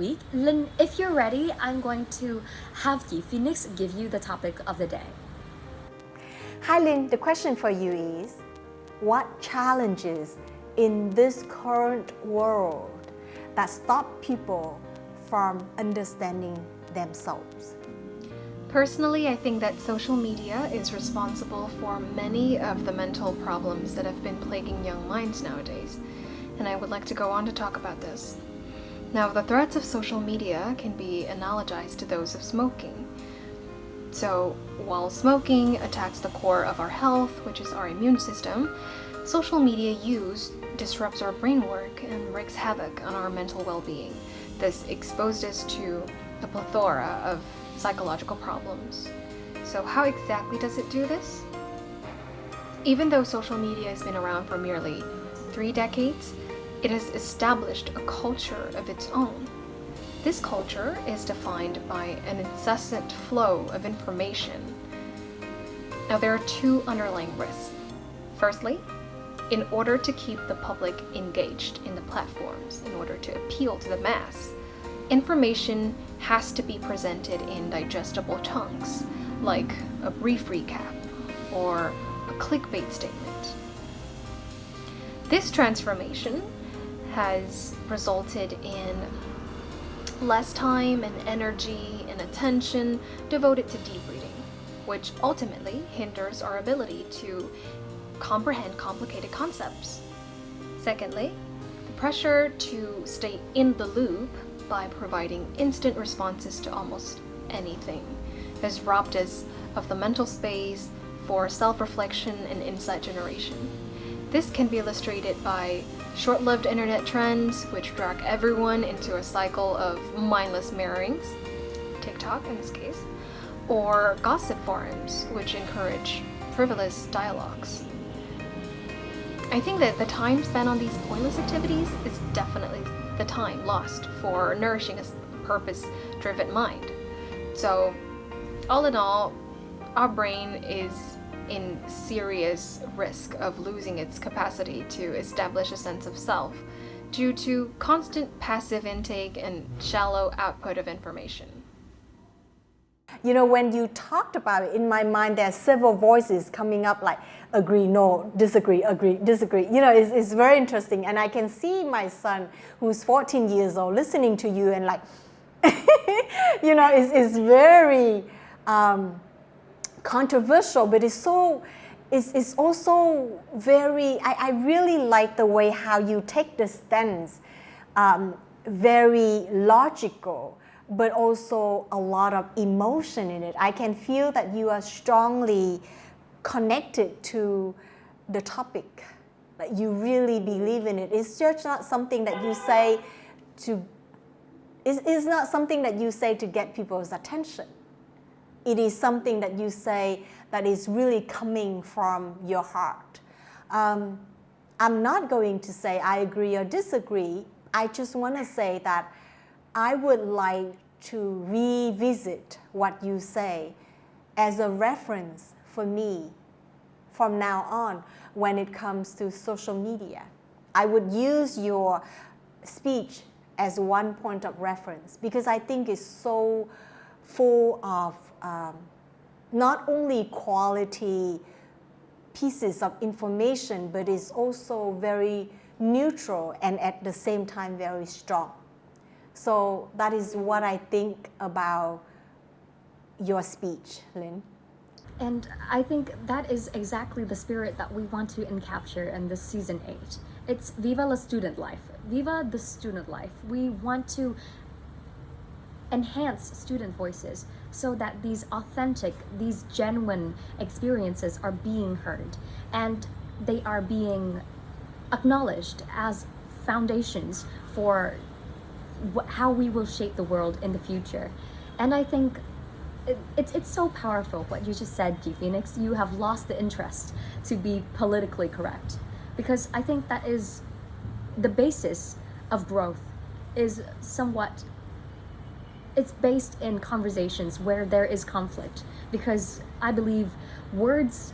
week. Lin, if you're ready, I'm going to have Phoenix give you the topic of the day. Hi Lin, the question for you is, what challenges in this current world that stop people from understanding themselves? Personally, I think that social media is responsible for many of the mental problems that have been plaguing young minds nowadays, and I would like to go on to talk about this. Now, the threats of social media can be analogized to those of smoking. So, while smoking attacks the core of our health, which is our immune system, social media use disrupts our brain work and wreaks havoc on our mental well-being. This exposed us to a plethora of psychological problems. So how exactly does it do this? Even though social media has been around for merely 3 decades, it has established a culture of its own. This culture is defined by an incessant flow of information. Now, there are 2 underlying risks. Firstly, in order to keep the public engaged in the platforms, in order to appeal to the mass, information has to be presented in digestible chunks, like a brief recap or a clickbait statement. This transformation has resulted in less time and energy and attention devoted to deep reading, which ultimately hinders our ability to comprehend complicated concepts. Secondly, the pressure to stay in the loop by providing instant responses to almost anything has robbed us of the mental space for self-reflection and insight generation. This can be illustrated by short-lived internet trends, which drag everyone into a cycle of mindless mirrorings, TikTok in this case, or gossip forums, which encourage frivolous dialogues. I think that the time spent on these pointless activities is definitely the time lost for nourishing a purpose-driven mind. So, all in all, our brain is in serious risk of losing its capacity to establish a sense of self due to constant passive intake and shallow output of information. You know, when you talked about it, in my mind, there are several voices coming up like agree, no, disagree, agree, disagree. You know, it's very interesting. And I can see my son, who's 14 years old, listening to you and like, you know, it's very controversial, but it's also very, I really like the way how you take the stance, very logical, but also a lot of emotion in it. I can feel that you are strongly connected to the topic, that you really believe in it. It's just not something that you say to, it's not something that you say to get people's attention. It is something that you say that is really coming from your heart. I'm not going to say I agree or disagree. I just want to say that I would like to revisit what you say as a reference for me from now on when it comes to social media. I would use your speech as one point of reference because I think it's so full of not only quality pieces of information, but it's also very neutral and at the same time very strong. So that is what I think about your speech, Lin. And I think that is exactly the spirit that we want to encapture in this season 8. It's Viva la student life. Viva the student life. We want to enhance student voices so that these authentic, these genuine experiences are being heard and they are being acknowledged as foundations for how we will shape the world in the future. And I think it's so powerful what you just said, G Phoenix. You have lost the interest to be politically correct, because I think that is the basis of growth, is somewhat, it's based in conversations where there is conflict, because I believe words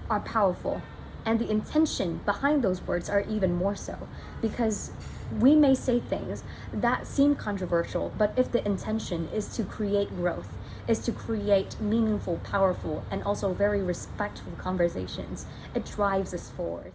are powerful and the intention behind those words are even more so, because we may say things that seem controversial, but if the intention is to create growth, is to create meaningful, powerful, and also very respectful conversations, it drives us forward.